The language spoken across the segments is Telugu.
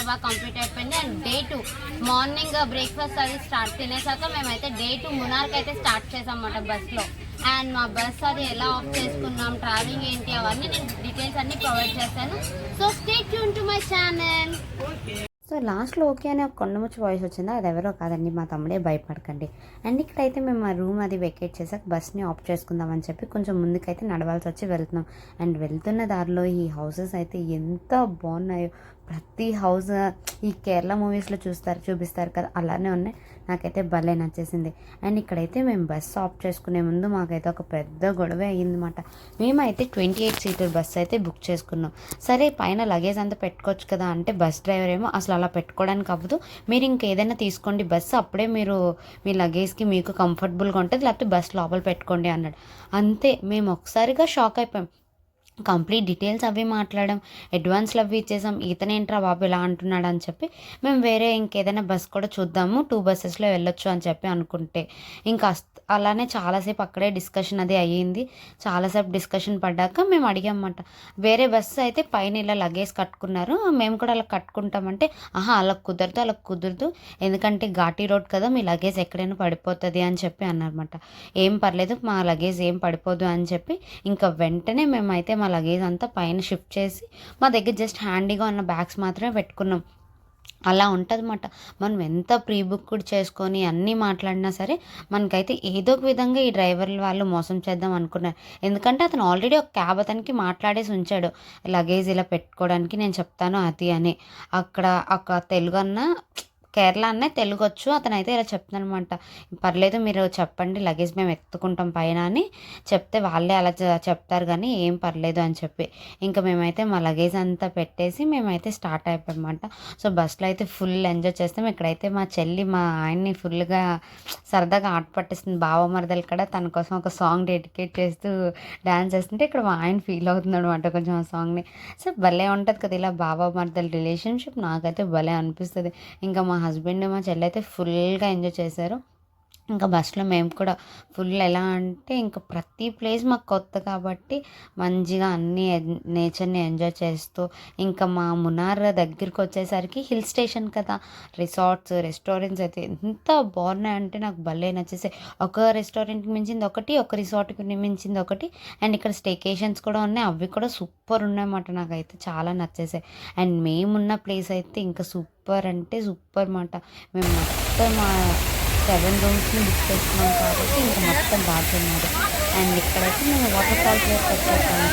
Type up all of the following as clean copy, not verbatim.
చాలా బాగా కంప్లీట్ అయిపోయింది. అండ్ డే 2 మార్నింగ్ బ్రేక్ఫాస్ట్ అది స్టార్ట్ తినేసాక మేమైతే డే 2 మునార్కి అయితే స్టార్ట్ చేసాం అన్నమాట బస్లో. అండ్ మా బస్ అది ఎలా ఆఫ్ చేసుకున్నాం, ట్రావెలింగ్ ఏంటి, అవన్నీ నేను డీటెయిల్స్ అన్నీ ప్రొవైడ్ చేశాను. So stay tune to my channel. So లాస్ట్లో ఓకే అని ఒక కొండముచ్చి వాయిస్ వచ్చిందా, అది ఎవరో కాదండి, మా తమ్ముడే, భయపడకండి. అండ్ ఇక్కడైతే మేము ఆ రూమ్ అది వెకేట్ చేసాక బస్ని ఆఫ్ చేసుకుందామని చెప్పి కొంచెం ముందుకైతే నడవాల్సి వచ్చి వెళ్తున్నాం. అండ్ వెళ్తున్న దారిలో ఈ హౌసెస్ అయితే ఎంత బాగున్నాయో. ప్రతి హౌస్ ఈ కేరళ మూవీస్లో చూపిస్తారు కదా, అలానే ఉన్నాయి. నాకైతే భలే నచ్చేసింది. అండ్ ఇక్కడైతే మేము బస్సు ఆఫ్ చేసుకునే ముందు మాకైతే ఒక పెద్ద గొడవ అయ్యిందన్నమాట. మేమైతే 28 సీటర్ బస్సు అయితే బుక్ చేసుకున్నాం. సరే పైన లగేజ్ అంతా పెట్టుకోవచ్చు కదా అంటే, బస్ డ్రైవర్ ఏమో అసలు అలా పెట్టుకోవడానికి అవ్వదు, మీరు ఇంకేదైనా తీసుకోండి బస్సు, అప్పుడే మీరు మీ లగేజ్కి మీకు కంఫర్టబుల్గా ఉంటుంది, లేకపోతే బస్ లోపల పెట్టుకోండి అన్నాడు. అంతే, మేము ఒకసారిగా షాక్ అయిపోయాం. కంప్లీట్ డీటెయిల్స్ అవి మాట్లాడాం, అడ్వాన్స్లు అవి ఇచ్చేసాం. ఇతనేంట్రా బాబు ఇలా అంటున్నాడు అని చెప్పి మేము వేరే ఇంకేదైనా బస్ కూడా చూద్దాము, 2 బస్సెస్లో వెళ్ళొచ్చు అని చెప్పి అనుకుంటే ఇంకా అలానే చాలాసేపు అక్కడే డిస్కషన్ అది అయ్యింది. చాలాసేపు డిస్కషన్ పడ్డాక మేము అడిగామన్నమాట, వేరే బస్సు అయితే పైన ఇలా లగేజ్ కట్టుకున్నారు, మేము కూడా అలా కట్టుకుంటామంటే, అలా కుదరదు, ఎందుకంటే ఘాటీ రోడ్ కదా, మీ లగేజ్ ఎక్కడైనా పడిపోతుంది అని చెప్పి అన్నారన్నమాట. ఏం పర్లేదు, మా లగేజ్ ఏం పడిపోదు అని చెప్పి ఇంకా వెంటనే మేమైతే మా లగేజ్ అంతా పైన షిఫ్ట్ చేసి మా దగ్గర జస్ట్ హ్యాండీగా ఉన్న బ్యాగ్స్ మాత్రమే పెట్టుకున్నాం. అలా ఉంటుందన్నమాట. మనం ఎంత ప్రీ బుక్ కూడా చేసుకొని అన్నీ మాట్లాడినా సరే, మనకైతే ఏదో ఒక విధంగా ఈ డ్రైవర్ల వాళ్ళు మోసం చేద్దాం అనుకున్నారు. ఎందుకంటే అతను ఆల్రెడీ ఒక క్యాబ్ అతనికి మాట్లాడేసి ఉంచాడు, లగేజ్ ఇలా పెట్టుకోవడానికి నేను చెప్తాను అది అని. అక్కడ ఒక తెలుగు అన్న, కేరళ అన్నే తెలుగొచ్చు, అతనైతే ఇలా చెప్తానమాట, పర్లేదు మీరు చెప్పండి, లగేజ్ మేము ఎత్తుకుంటాం పైన అని చెప్తే వాళ్ళే అలా చెప్తారు కానీ ఏం పర్లేదు అని చెప్పి ఇంకా మేమైతే మా లగేజ్ అంతా పెట్టేసి మేమైతే స్టార్ట్ అయిపోయామన్నమాట. సో బస్సులో అయితే ఫుల్ ఎంజాయ్ చేస్తాం. ఇక్కడైతే మా చెల్లి మా ఆయన్ని ఫుల్గా సరదాగా ఆట పట్టిస్తుంది. బావమరదలు కూడా తన కోసం ఒక సాంగ్ డెడికేట్ చేస్తూ డ్యాన్స్ చేస్తుంటే ఇక్కడ మా ఆయన ఫీల్ అవుతున్నాడు అనమాట కొంచెం ఆ సాంగ్ని. సో భలే ఉంటుంది కదా ఇలా బావమరదల రిలేషన్షిప్, నాకైతే భలే అనిపిస్తుంది. ఇంకా మా హస్బెండ్ మా చెల్లి అయితే ఫుల్గా ఎంజాయ్ చేశారు. ఇంకా బస్సులో మేము కూడా ఫుల్ ఎలా అంటే ఇంకా ప్రతి ప్లేస్ మాకు కొత్త కాబట్టి మంచిగా అన్నీ నేచర్ని ఎంజాయ్ చేస్తూ ఇంకా మా మునార్ దగ్గరికి వచ్చేసరికి హిల్ స్టేషన్ కదా, రిసార్ట్స్ రెస్టారెంట్స్ అయితే ఎంత బాగున్నాయంటే నాకు భలే నచ్చేసాయి. ఒక రెస్టారెంట్కి మించింది ఒకటి, ఒక రిసార్ట్కి మించింది ఒకటి. అండ్ ఇక్కడ స్టేకేషన్స్ కూడా ఉన్నాయి, అవి కూడా సూపర్ ఉన్నాయన్నమాట. నాకైతే చాలా నచ్చేసాయి. అండ్ మేమున్న ప్లేస్ అయితే ఇంకా సూపర్ అంటే సూపర్ అన్నమాట. మేము మొత్తం 7 రూమ్స్ని బుక్ చేసుకున్నాం కాబట్టి ఇంకా మొత్తం బాగున్నారు. అండ్ ఇక్కడైతే మేము వాటర్ ఫాల్స్ వచ్చేసాము.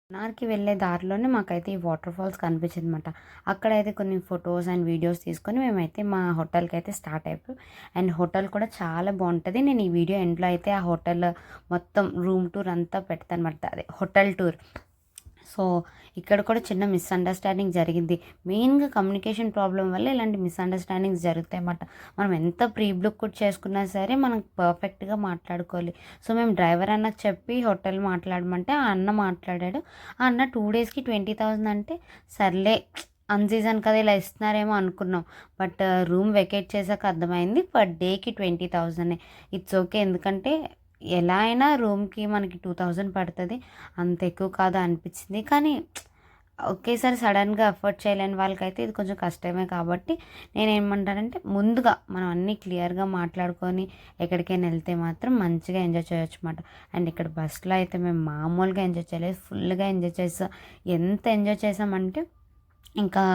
మున్నార్కి వెళ్ళే దారిలోనే మాకైతే ఈ వాటర్ ఫాల్స్ కనిపించింది అనమాట. అక్కడైతే కొన్ని ఫొటోస్ అండ్ వీడియోస్ తీసుకొని మేమైతే మా హోటల్కి అయితే స్టార్ట్ అయిపోయి. అండ్ హోటల్ కూడా చాలా బాగుంటుంది. నేను ఈ వీడియో ఎండ్లో అయితే ఆ హోటల్ మొత్తం రూమ్ టూర్ అంతా పెడతాను అనమాట, అదే హోటల్ టూర్. సో ఇక్కడ కూడా చిన్న మిస్అండర్స్టాండింగ్ జరిగింది. మెయిన్గా కమ్యూనికేషన్ ప్రాబ్లం వల్ల ఇలాంటి మిస్అండర్స్టాండింగ్స్ జరుగుతాయి అన్నమాట. మనం ఎంత ప్రీ బుక్ కూడా చేసుకున్నా సరే మనం పర్ఫెక్ట్గా మాట్లాడుకోవాలి. సో మేము డ్రైవర్ అన్నకు చెప్పి హోటల్ మాట్లాడమంటే ఆ అన్న మాట్లాడాడు. ఆ అన్న 2 డేస్కి 20,000 అంటే సర్లే అన్ సీజన్ కదా ఇలా ఇస్తున్నారేమో అనుకున్నాం. బట్ రూమ్ వెకేట్ చేసాక అర్థమైంది పర్ డేకి 20,000. ఇట్స్ ఓకే, ఎందుకంటే ఎలా అయినా రూమ్కి మనకి 2,000 పడుతుంది, అంత ఎక్కువ కాదు అనిపించింది. కానీ ఒకేసారి సడన్గా అఫోర్డ్ చేయలేని వాళ్ళకైతే ఇది కొంచెం కష్టమే. కాబట్టి నేనేమంటానంటే ముందుగా మనం అన్నీ క్లియర్గా మాట్లాడుకొని ఎక్కడికైనా వెళ్తే మాత్రం మంచిగా ఎంజాయ్ చేయొచ్చు అన్నమాట. అండ్ ఇక్కడ బస్సులో అయితే మేము మామూలుగా ఎంజాయ్ చేయలేదు, ఫుల్గా ఎంజాయ్ చేసాం. ఎంత ఎంజాయ్ చేసామంటే ఇంకా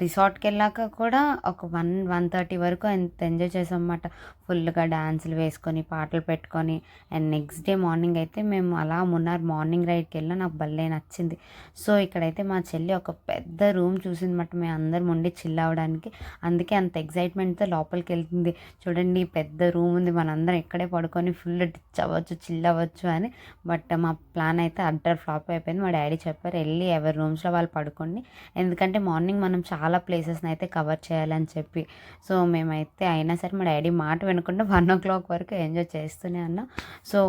రిసార్ట్కి వెళ్ళాక కూడా ఒక 1-1:30 వరకు ఎంత ఎంజాయ్ చేసాం అన్నమాట. ఫుల్గా డాన్సులు వేసుకొని పాటలు పెట్టుకొని. అండ్ నెక్స్ట్ డే మార్నింగ్ అయితే మేము అలా మున్నార్ మార్నింగ్ రైడ్కి వెళ్ళినా నాకు భలే నచ్చింది. సో ఇక్కడైతే మా చెల్లి ఒక పెద్ద రూమ్ చూసిందన్నమాట మేము అందరం ఉండి చిల్ అవ్వడానికి. అందుకే అంత ఎగ్జైట్మెంట్తో లోపలికి వెళ్తుంది. చూడండి పెద్ద రూమ్ ఉంది, మనందరం ఇక్కడే పడుకొని ఫుల్ డిచ్ అవ్వచ్చు, చిల్ అవ్వచ్చు అని. బట్ మా ప్లాన్ అయితే అడ్డర్ ఫ్లాప్ అయిపోయింది. మా డాడీ చెప్పారు వెళ్ళి ఎవరి రూమ్స్లో వాళ్ళు పడుకోండి, ఎందుకంటే మార్నింగ్ మనం చాలా ప్లేసెస్ని అయితే కవర్ చేయాలని చెప్పి. సో మేమైతే అయినా సరే మా డాడీ మాట వినకుండా 1 o'clock వరకు ఎంజాయ్ చేస్తూనే ఉన్నాం. సో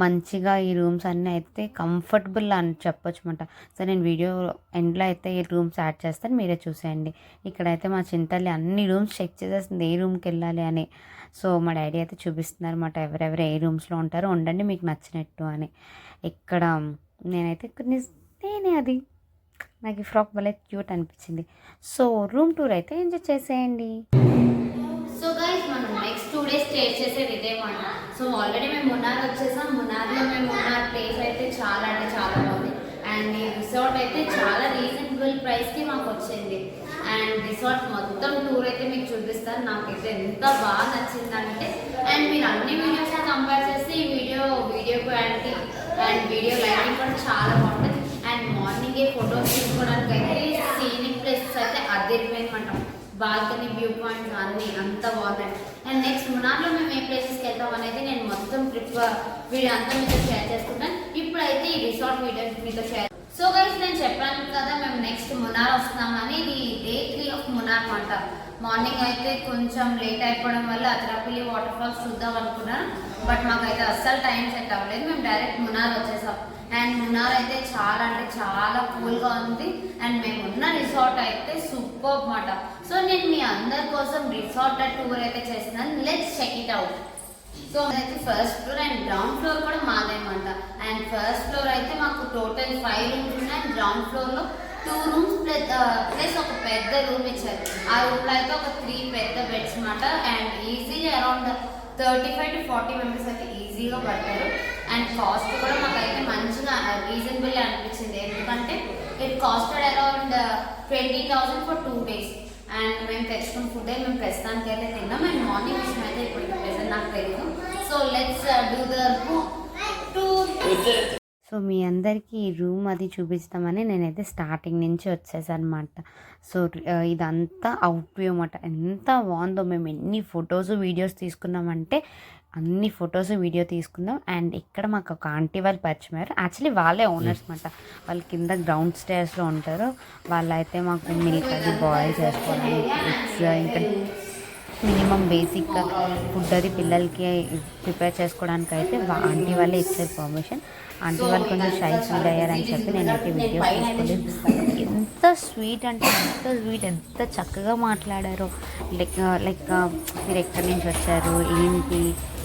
మంచిగా ఈ రూమ్స్ అన్నీ అయితే కంఫర్టబుల్ అని చెప్పొచ్చు అనమాట. సో నేను వీడియో ఎండ్లో అయితే ఈ రూమ్స్ యాడ్ చేస్తాను, మీరే చూసేయండి. ఇక్కడైతే మా చింతల్లి అన్ని రూమ్స్ చెక్ చేసేస్తుంది ఏ రూమ్కి వెళ్ళాలి అని. సో మా డాడీ అయితే చూపిస్తున్నారు అన్నమాట ఎవరెవరు ఏ రూమ్స్లో ఉంటారో, ఉండండి మీకు నచ్చినట్టు అని. ఇక్కడ నేనైతే నేనే అది నాకు ఈ ఫ్రాక్ భలే క్యూట్ అనిపించింది. సో రూమ్ టూర్ అయితే ఎంజాయ్ చేసేయండి. సో గైస్ మనం నెక్స్ట్ 2 days స్టే చేసేది ఇదేమాట. సో ఆల్రెడీ మేము మున్నార్ వచ్చేసాం. మున్నార్లో మేము ఉన్న ప్లేస్ అయితే చాలా అంటే చాలా బాగుంది. అండ్ ఈ రిసార్ట్ అయితే చాలా రీజనబుల్ ప్రైస్కి మాకు వచ్చింది. అండ్ రిసార్ట్ మొత్తం టూర్ అయితే మీకు చూపిస్తాను. నాకైతే ఎంత బాగా నచ్చిందంటే, అండ్ మీరు అన్ని వీడియోస్ కంపేర్ చేస్తే ఈ video quality and video lighting కూడా చాలా బాగుంటుంది. అండ్ మార్నింగే ఫొటోస్ తీసుకోవడానికి అయితే సీనిక్ ప్లేసెస్ అయితే అదిరిపోయిందన్నమాట. బాల్కనీ వ్యూ పాయింట్స్ అన్నీ అంత బాగున్నాయి. అండ్ నెక్స్ట్ మునార్లో మేము ఏ ప్లేసెస్కి వెళ్తాం అనేది నేను మొత్తం ట్రిప్ వీడియో అంతా మీతో షేర్ చేసుకుంటాను. ఇప్పుడైతే ఈ రిసార్ట్ వీడియో మీతో షేర్. సో గైస్ నేను చెప్పాను కదా మేము నెక్స్ట్ మునార్ వస్తున్నామని. ఇది Day 3 ఆఫ్ మునార్ అనమాట. మార్నింగ్ అయితే కొంచెం లేట్ అయిపోవడం వల్ల అతిరాపల్లి వాటర్ ఫాల్స్ చూద్దాం అనుకున్నాను, బట్ మాకైతే అస్సలు టైం సెట్ అవ్వలేదు. మేము డైరెక్ట్ మునార్ వచ్చేసాం. అండ్ మునార్ అయితే చాలా అంటే చాలా కూల్గా ఉంది. అండ్ మేము ఉన్న రిసార్ట్ అయితే సూపర్ అన్నమాట. సో నేను మీ అందరి కోసం రిసార్ట్ టూర్ అయితే చేస్తున్నాను. Let's check it out. So అయితే first floor and ground floor కూడా మాదేమాట. అండ్ ఫస్ట్ ఫ్లోర్ అయితే మాకు టోటల్ 5 రూమ్స్ ఉన్నాయి. అండ్ గ్రౌండ్ ఫ్లోర్లో 2 రూమ్స్ ప్లస్ ఒక పెద్ద రూమ్ ఇచ్చారు. ఆ రూమ్లో అయితే ఒక 3 పెద్ద బెడ్స్ అనమాట. అండ్ ఈజీగా అరౌండ్ 35 to 40 మెంబర్స్ అయితే ఈజీగా పడతారు. అండ్ కాస్ట్ కూడా మాకైతే మంచిగా రీజనబుల్ అనిపించింది. ఎందుకంటే it costed around 20,000 for 2 days. And మేము తెచ్చుకున్న ఫుడ్ మేము ప్రస్తుతానికి అయితే తిన్నాం. అండ్ మార్నింగ్ విషయం అయితే ఇప్పుడు ప్రెసెంట్ నాకు తెలియదు. So let's do the tour. So మీ అందరికీ ఈ రూమ్ అది చూపిస్తామని నేనైతే స్టార్టింగ్ నుంచి వచ్చేసాను అనమాట. సో ఇదంతా అవుట్ వ్యూ అన్నమాట. ఎంత బాగుందో. మేము ఎన్ని ఫొటోస్ వీడియోస్ తీసుకున్నామంటే అన్ని ఫొటోస్ వీడియో తీసుకుందాం. అండ్ ఇక్కడ మాకు ఒక ఆంటీ వాళ్ళు పరిచయమారు. యాక్చువల్లీ వాళ్ళే ఓనర్స్ అనమాట. వాళ్ళు కింద గ్రౌండ్ స్టేర్స్లో ఉంటారు. వాళ్ళైతే మాకు మిల్క్ అది బాయిల్ చేసుకోవడానికి, ఎగ్స్, ఇంకా మినిమం బేసిక్ ఫుడ్ అది పిల్లలకి ప్రిపేర్ చేసుకోవడానికి అయితే ఆంటీ వాళ్ళే ఇచ్చారు పర్మిషన్. ఆంటీ వాళ్ళు కొంచెం షై ఫీల్ అయ్యారని చెప్పి నేనైతే వీడియో తీసుకోలేదు. ఎంత స్వీట్ అంటే ఎంత స్వీట్, ఎంత చక్కగా మాట్లాడారో. లైక్ మీరు ఎక్కడి నుంచి వచ్చారు, ఏంటి,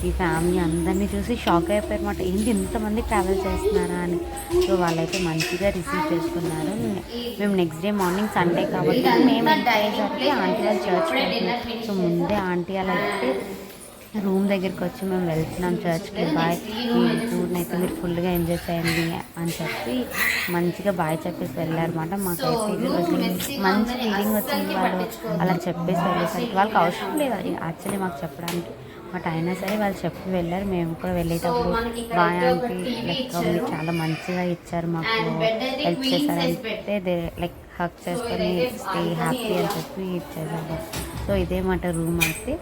ఈ ఫ్యామిలీ అందరినీ చూసి షాక్ అయిపోయారు అన్నమాట. ఏంటి ఇంతమంది ట్రావెల్ చేస్తున్నారా అని. సో వాళ్ళైతే మంచిగా రిసీవ్ చేసుకున్నారు. మేము నెక్స్ట్ డే మార్నింగ్ సండే కాబట్టి మేము అయ్యేసరికి ఆంటీ వాళ్ళు చర్చ్కి వెళ్తున్నాం. సో ముందే ఆంటీ వాళ్ళు అయితే రూమ్ దగ్గరికి వచ్చి మేము వెళ్తున్నాం చర్చ్కి, బాయ్ ఈ టూర్ని అయితే మీరు ఫుల్గా ఎంజాయ్ చేయండి అని చెప్పి మంచిగా బాయ్ చెప్పేసి వెళ్ళారన్నమాట. మాకైతే ఈరోజు మంచి ఫీలింగ్ వచ్చింది. వాళ్ళు అలా చెప్పేసి వెళ్ళేసరికి వాళ్ళకి అవసరం లేదు యాక్చువల్లీ మాకు చెప్పడానికి, బట్ అయినా సరే వాళ్ళు చెప్పి వెళ్ళారు. మేము కూడా వెళ్ళేటప్పుడు బాయ్ ఆంటీ లైక్ మీరు చాలా మంచిగా ఇచ్చారు, మాకు హెల్ప్ చేశారంటే లైక్ హక్ చేసుకొని స్టే హ్యాపీ అని చెప్పి ఇచ్చేసారు. సో ఇదేమాట రూమ్ అయితే.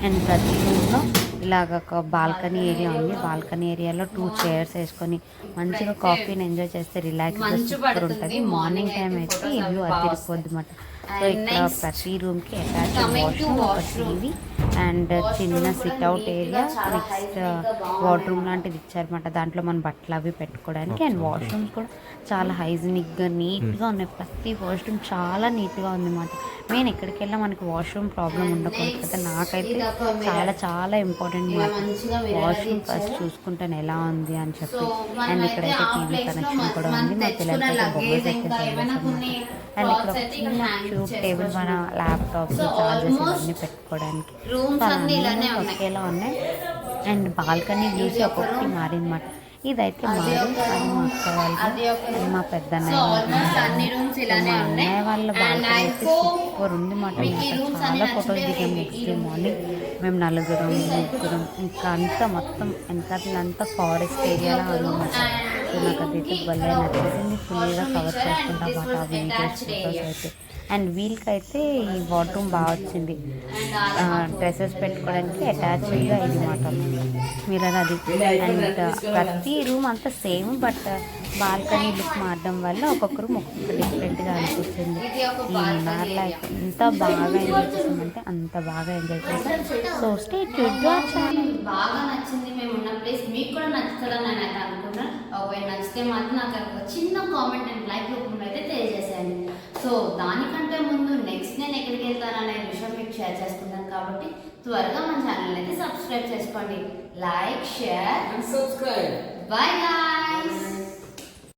అండ్ ప్రతి రూమ్లో ఇలాగ ఒక బాల్కనీ ఏరియా ఉంది. బాల్కనీ ఏరియాలో 2 chairs వేసుకొని మంచిగా కాఫీని ఎంజాయ్ చేస్తే రిలాక్స్గా సూపర్ ఉంటుంది. మార్నింగ్ టైం అయితే ఈ వ్యూ అదిరిపోద్ది అన్నమాట. సో ఇక్కడ ప్రతి రూమ్కి అటాచ్ వాష్రూమ్, ఒక టీవీ అండ్ చిన్న సిట్అవుట్ ఏరియా, నెక్స్ట్ వాష్రూమ్ లాంటిది ఇచ్చారన్నమాట. దాంట్లో మన బట్టలు అవి పెట్టుకోవడానికి. అండ్ వాష్రూమ్స్ కూడా చాలా హైజీనిక్గా నీట్గా ఉన్నాయి. ప్రతి వాష్రూమ్ చాలా నీట్గా ఉంది అన్నమాట. మెయిన్ ఎక్కడికి వెళ్ళా మనకి వాష్రూమ్ ప్రాబ్లం ఉండకూడదు కదా. నాకైతే చాలా చాలా ఇంపార్టెంట్ వాష్రూమ్ ఫస్ట్ చూసుకుంటాను ఎలా ఉంది అని చెప్పి. అండ్ ఇక్కడైతే టీవీ కనెక్షన్ కూడా ఉంది. మా పిల్లలకి బొమ్మస్ అయితే అండ్ ఇక్కడ చిన్న క్యూట్ టేబుల్ మన ల్యాప్టాప్స్, చార్జెస్ ఇవన్నీ పెట్టుకోవడానికి ఒకేలా ఉన్నాయి. అండ్ బాల్కనీ వ్యూస్ ఒక్కొక్కటి మారిందన్నమాట. ఇదైతే మారు, అది మా అక్క వాళ్ళు, మా పెద్దన్నయ్య మా అన్నయ్య వాళ్ళ బాల్కనీ అయితే సూపర్ ఉంది మాట. చాలా ఫొటోస్ దిగాం. నెక్స్ట్ డే మార్నింగ్ మేము 4 ముగ్గురం ఇంకా అంతా మొత్తం వెనకాలంతా ఫారెస్ట్ ఏరియాలో ఉందన్నమాట. సో నాకు అదైతే భలే నచ్చేసింది. ఫుల్గా కవర్ చేసుకుంటాం అన్నమాట ఆ వీడియోస్ ఫొటోస్ అయితే. అండ్ వీళ్ళకైతే ఈ వాష్రూమ్ బాగా వచ్చింది, డ్రెస్సెస్ పెట్టుకోవడానికి అటాచ్డ్గా ఇది మాట మిర్రర్ అది. అండ్ ప్రతి రూమ్ అంతా సేమ్, బట్ బాల్కనీ లుక్ మారడం వల్ల ఒక్కొక్క రూమ్ ఒక్కొక్క డిఫరెంట్గా అనిపిస్తుంది. ఈ మున్నార్లో అయితే ఎంత బాగా ఎంజాయ్ చేసామంటే అంత బాగా ఎంజాయ్ చేసాం. So stay tuned channel. బాగా నచ్చింది మేము ఉన్న ప్లేస్, మీకు కూడా నచ్చుతుందని నేను అయితే అనుకుంటున్నాను. ఒకవేళ నచ్చితే మాత్రం నాకు ఒక చిన్న కామెంట్ అండ్ లైక్ రూపంలో అయితే తెలియజేసేయండి. సో దానికంటే ముందు నెక్స్ట్ నేను ఎక్కడికి వెళ్తాననే విషయం మీకు షేర్ చేసుకుంటాను కాబట్టి త్వరగా మన ఛానల్ అయితే సబ్స్క్రైబ్ చేసుకోండి. Like, share and subscribe. By guys.